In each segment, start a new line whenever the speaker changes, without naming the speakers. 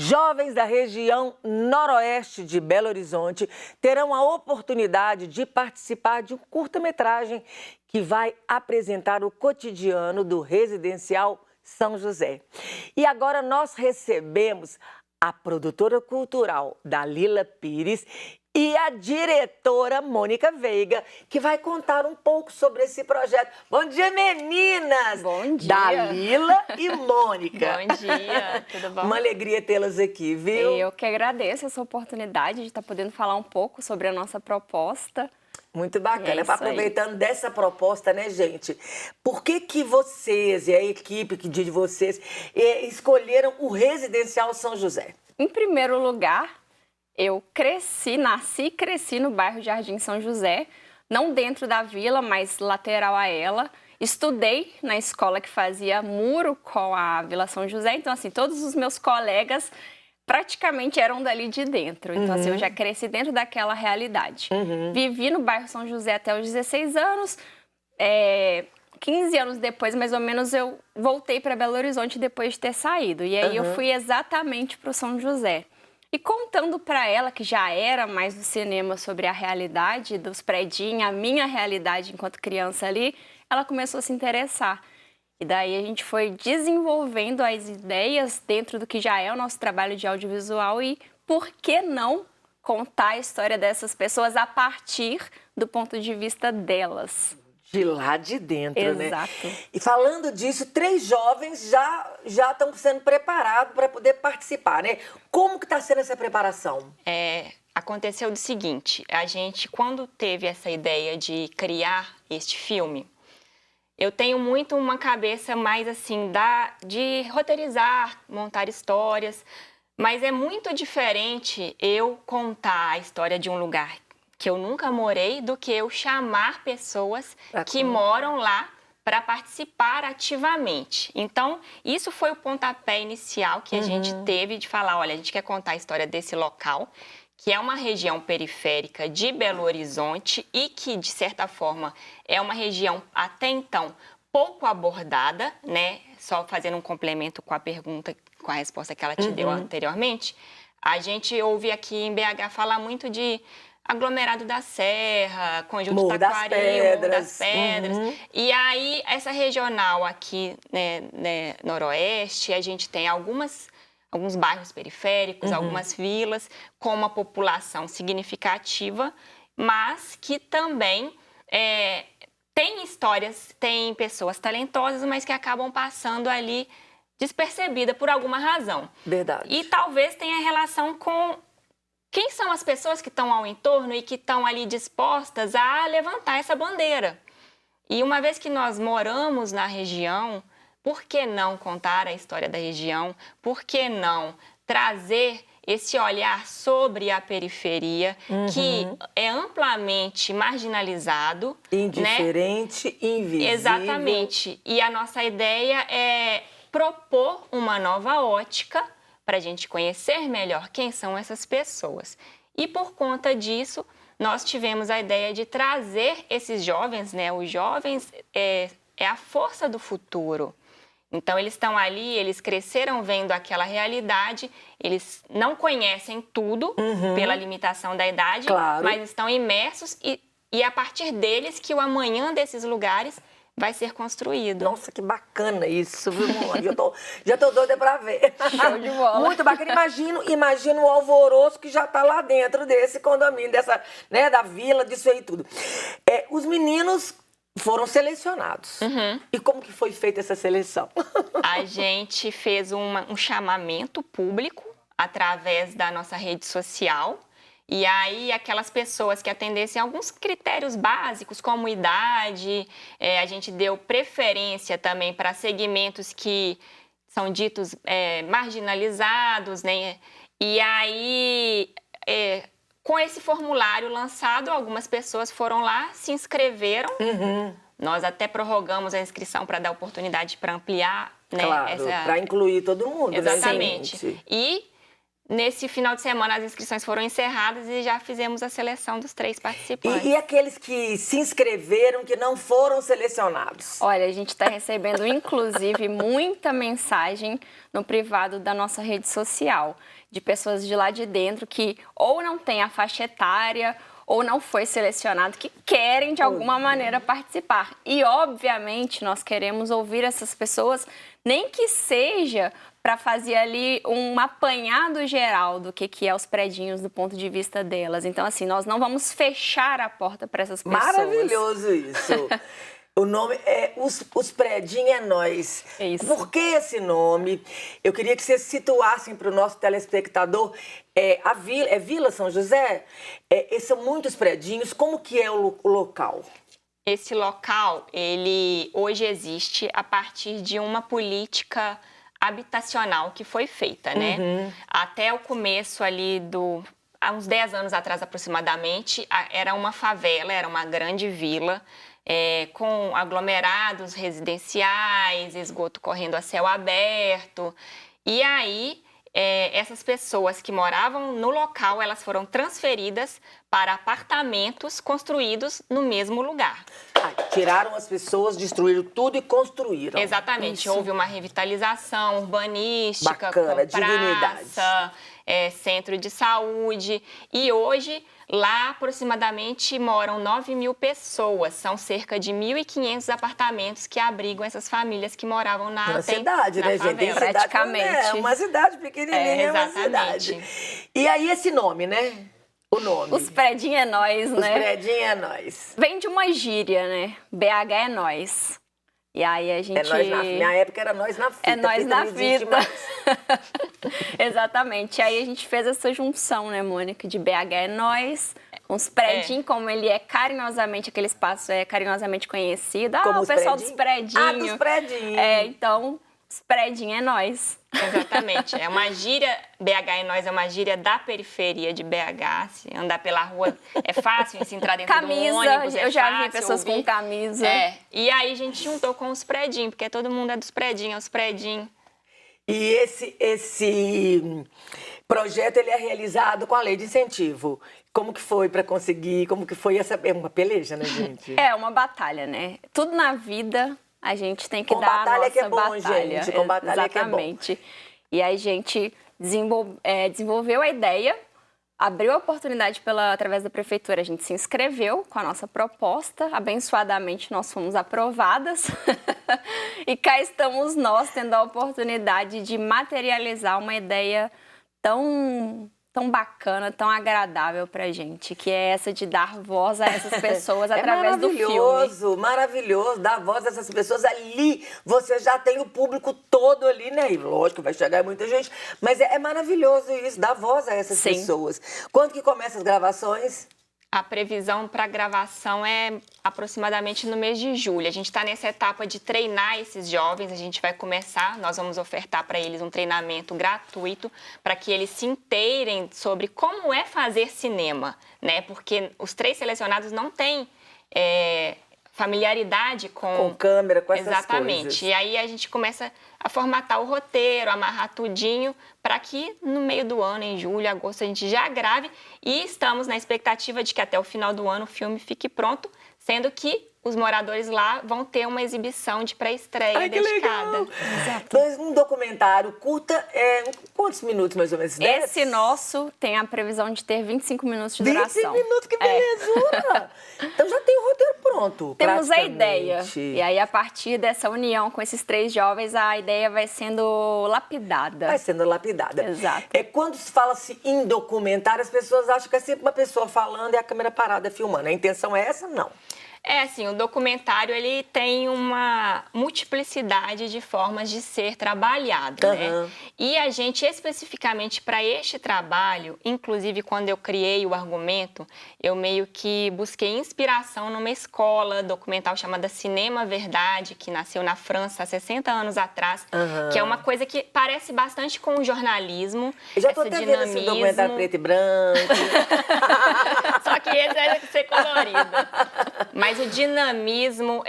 Jovens da região noroeste de Belo Horizonte terão a oportunidade de participar de um curta-metragem que vai apresentar o cotidiano do residencial São José. E agora nós recebemos a produtora cultural Dalila Pires e a diretora Mônica Veiga, que vai contar um pouco sobre esse projeto. Bom dia, meninas!
Bom dia!
Dalila e Mônica.
Bom dia, tudo bom?
Uma alegria tê-las aqui, viu?
Eu que agradeço essa oportunidade de estar podendo falar um pouco sobre a nossa proposta.
Muito bacana.
isso aí.
Aproveitando dessa proposta, né, gente? Por que vocês e a equipe de vocês escolheram o Residencial São José?
Em primeiro lugar, eu nasci e cresci no bairro Jardim São José, não dentro da vila, mas lateral a ela. Estudei na escola que fazia muro com a Vila São José, então, assim, todos os meus colegas praticamente eram dali de dentro. Então, assim, eu já cresci dentro daquela realidade. Vivi no bairro São José até os 16 anos. 15 anos depois, mais ou menos, eu voltei para Belo Horizonte depois de ter saído. E aí eu fui exatamente para o São José. E contando para ela, que já era mais do cinema, sobre a realidade dos predinhos, a minha realidade enquanto criança ali, ela começou a se interessar. E daí a gente foi desenvolvendo as ideias dentro do que já é o nosso trabalho de audiovisual e por que não contar a história dessas pessoas a partir do ponto de vista delas.
De lá de dentro,
Exato.
né? E falando disso, 3 jovens já estão sendo preparados para poder participar, né? Como que está sendo essa preparação?
Aconteceu do seguinte, a gente, quando teve essa ideia de criar este filme, eu tenho muito uma cabeça mais assim, de roteirizar, montar histórias, mas é muito diferente eu contar a história de um lugar que eu nunca morei do que eu chamar pessoas que moram lá para participar ativamente. Então, isso foi o pontapé inicial que a gente teve de falar, olha, a gente quer contar a história desse local, que é uma região periférica de Belo Horizonte e que, de certa forma, é uma região até então pouco abordada, né? Só fazendo um complemento com a pergunta, com a resposta que ela te deu anteriormente, a gente ouve aqui em BH falar muito de aglomerado da Serra, Conjunto
Morro
Taquari,
das
Morro das
Pedras.
Pedras. E aí, essa regional aqui, né, noroeste, a gente tem alguns bairros periféricos, algumas vilas com uma população significativa, mas que também tem histórias, tem pessoas talentosas, mas que acabam passando ali despercebida por alguma razão.
Verdade.
E talvez tenha relação com quem são as pessoas que estão ao entorno e que estão ali dispostas a levantar essa bandeira. E uma vez que nós moramos na região, por que não contar a história da região? Por que não trazer esse olhar sobre a periferia, que é amplamente marginalizado,
indiferente,
né?
invisível.
Exatamente. E a nossa ideia é propor uma nova ótica para a gente conhecer melhor quem são essas pessoas. E por conta disso, nós tivemos a ideia de trazer esses jovens, né? Os jovens é a força do futuro. Então, eles estão ali, eles cresceram vendo aquela realidade, eles não conhecem tudo pela limitação da idade, mas estão imersos e é a partir deles que o amanhã desses lugares vai ser construído.
Nossa, que bacana isso, viu, Mônica? Já tô doida pra ver.
Show de bola.
Muito bacana. Imagino o alvoroço que já tá lá dentro desse condomínio, da vila, disso aí tudo. Os meninos foram selecionados. E como que foi feita essa seleção?
A gente fez um chamamento público através da nossa rede social. E aí, aquelas pessoas que atendessem alguns critérios básicos, como idade, a gente deu preferência também para segmentos que são ditos marginalizados, né? E aí, com esse formulário lançado, algumas pessoas foram lá, se inscreveram. Nós até prorrogamos a inscrição para dar oportunidade para ampliar, né?
Claro, para incluir todo mundo,
exatamente.
Né, gente?
E Nesse final de semana, as inscrições foram encerradas e já fizemos a seleção dos 3 participantes.
E aqueles que se inscreveram, que não foram selecionados?
Olha, a gente está recebendo, inclusive, muita mensagem no privado da nossa rede social, de pessoas de lá de dentro que ou não têm a faixa etária ou não foi selecionado, que querem, de alguma maneira, participar. E, obviamente, nós queremos ouvir essas pessoas, nem que seja para fazer ali um apanhado geral do que é os predinhos do ponto de vista delas. Então, assim, nós não vamos fechar a porta para essas pessoas.
Maravilhoso isso. O nome é Os Predinhos é Nós.
É isso.
Por que esse nome? Eu queria que vocês situassem para o nosso telespectador a Vila São José? São muitos predinhos. Como que é o local?
Esse local, ele hoje existe a partir de uma política habitacional que foi feita, né? Até o começo ali há uns 10 anos atrás aproximadamente, era uma favela, era uma grande vila, com aglomerados residenciais, esgoto correndo a céu aberto. E aí, essas pessoas que moravam no local, elas foram transferidas para apartamentos construídos no mesmo lugar.
Tiraram as pessoas, destruíram tudo e construíram.
Exatamente.
Isso.
Houve uma revitalização urbanística,
Bacana,
com praça,
dignidade.
Centro de saúde. E hoje, lá aproximadamente moram 9.000 pessoas. São cerca de 1.500 apartamentos que abrigam essas famílias que moravam na
cidade, né, gente? Tem
favela.
cidade,
praticamente.
Uma cidade pequenininha, é uma
exatamente.
cidade. E aí esse nome, né? O nome.
Os predinhos é nós, né?
Os Predinhos é Nós.
Vem de uma gíria, né? BH é nós. E aí a gente...
Minha época era Nós na Fita.
É nós
Fita
na
não existe
fita.
mais.
Exatamente. Aí a gente fez essa junção, né, Mônica? De BH é nós, uns predinhos, como ele é carinhosamente, aquele espaço é carinhosamente conhecido.
Como
O
os
pessoal
predinhos?
dos predinhos.
Dos predinhos.
Então, os predinhos é nós.
Exatamente. É uma gíria, BH é nós, é uma gíria da periferia de BH. Se andar pela rua é fácil, se entrar dentro
Camisa,
do ônibus é
eu já
fácil
vi pessoas
ouvir.
com camisa.
E aí a gente juntou com os predinhos, porque todo mundo é dos predinhos, os predinhos.
E esse projeto ele é realizado com a lei de incentivo. Como que foi para conseguir? Como que foi essa... É uma peleja, né, gente?
É uma batalha, né? Tudo na vida a gente tem que
Com
dar a
batalha
nossa
que é bom,
batalha.
gente. Com batalha que é bom.
Exatamente. E aí a gente desenvolveu a ideia, abriu a oportunidade através da prefeitura, a gente se inscreveu com a nossa proposta, abençoadamente nós fomos aprovadas e cá estamos nós tendo a oportunidade de materializar uma ideia tão bacana, tão agradável pra gente, que é essa de dar voz a essas pessoas através do filme.
Maravilhoso, maravilhoso, dar voz a essas pessoas ali. Você já tem o público todo ali, né? E lógico, vai chegar muita gente, mas é maravilhoso isso, dar voz a essas
Sim.
pessoas. Quando que começam as gravações?
A previsão para gravação é aproximadamente no mês de julho. A gente está nessa etapa de treinar esses jovens. A gente vai começar, nós vamos ofertar para eles um treinamento gratuito para que eles se inteirem sobre como é fazer cinema, né? Porque os 3 selecionados não têm familiaridade com
câmera, com essas
Exatamente.
coisas.
E aí a gente começa a formatar o roteiro, amarrar tudinho, para que no meio do ano, em julho, agosto, a gente já grave. E estamos na expectativa de que até o final do ano o filme fique pronto, sendo que os moradores lá vão ter uma exibição de pré-estreia dedicada.
Exato.
Um documentário curta, quantos minutos mais ou menos? 10?
Esse nosso tem a previsão de ter 25 minutos de duração.
25 minutos, que belezura! Então já tem o roteiro pronto,
Temos a
praticamente.
ideia. E aí, a partir dessa união com esses 3 jovens, a ideia vai sendo lapidada.
Vai sendo lapidada.
Exato.
Quando se fala-se em documentário, as pessoas acham que é sempre uma pessoa falando e a câmera parada filmando. A intenção é essa? Não.
Assim, o documentário ele tem uma multiplicidade de formas de ser trabalhado, né? E a gente, especificamente para este trabalho, inclusive quando eu criei o argumento, eu meio que busquei inspiração numa escola documental chamada Cinema Verdade, que nasceu na França há 60 anos atrás, que é uma coisa que parece bastante com o jornalismo.
Eu já tô até vendo esse documentário preto e branco.
Só que esse é ser colorido. Mas o dinamismo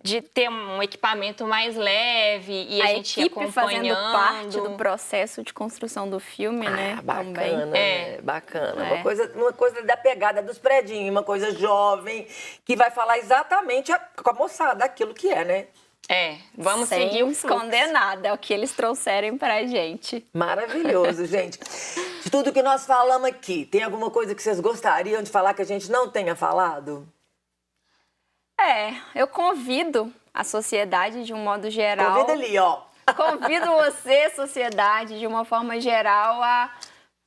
de ter um equipamento mais leve e a gente
equipe fazendo
acompanhando.
parte do processo de construção do filme, né?
Bacana,
Também.
né? Bacana.
É.
Uma coisa da pegada dos predinhos, uma coisa jovem, que vai falar exatamente com a moçada aquilo que é, né?
Vamos
Sem
seguir o fluxo.
esconder nada, é o que eles trouxerem pra gente.
Maravilhoso, gente. De tudo que nós falamos aqui, tem alguma coisa que vocês gostariam de falar que a gente não tenha falado?
Eu convido a sociedade de um modo geral.
Convida ali, ó.
Convido você, sociedade, de uma forma geral, a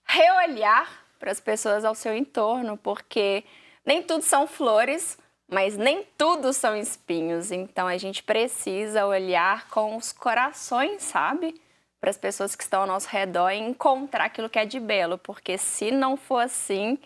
reolhar para as pessoas ao seu entorno, porque nem tudo são flores, mas nem tudo são espinhos. Então a gente precisa olhar com os corações, sabe? Para as pessoas que estão ao nosso redor e encontrar aquilo que é de belo, porque se não for assim,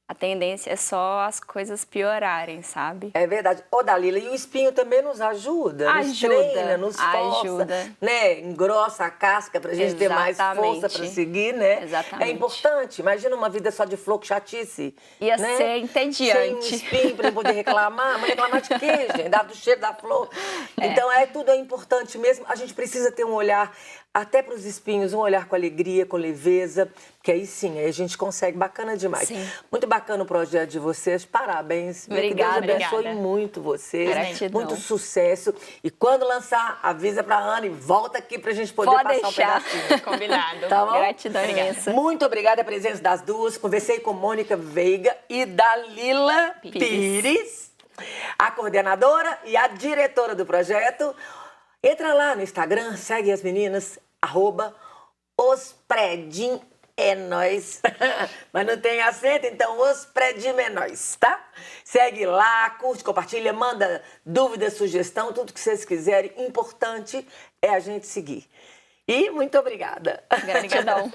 a tendência é só as coisas piorarem, sabe?
É verdade. Ô, Dalila, e o espinho também nos ajuda, nos
Ajuda,
treina, nos força,
ajuda.
né? Engrossa a casca pra gente ter mais
Exatamente.
força pra seguir, né?
Exatamente.
É importante. Imagina uma vida só de flor, que chatice.
Ia
né?
ser entediante.
Sem um espinho pra poder reclamar. Mas reclamar de quê, gente? Dá do cheiro da flor. Então, tudo é importante mesmo. A gente precisa ter um olhar, até para os espinhos, um olhar com alegria, com leveza, que aí sim, aí a gente consegue. Bacana demais.
Sim.
Muito bacana o projeto de vocês. Parabéns.
Obrigada.
Que Deus abençoe
Obrigada.
muito vocês.
Gratidão.
Muito sucesso. E quando lançar, avisa pra Ana e volta aqui pra gente poder
Pode
passar
deixar.
um pedacinho.
Combinado.
Tá bom?
Gratidão imensa.
Muito obrigada a presença das duas. Conversei com Mônica Veiga e Dalila Pires, a coordenadora e a diretora do projeto. Entra lá no Instagram, segue as meninas, @ospredim é nóis. Mas não tem acento, então os predinhos é nóis, tá? Segue lá, curte, compartilha, manda dúvida, sugestão, tudo que vocês quiserem. Importante é a gente seguir. E muito obrigada.
Gratidão.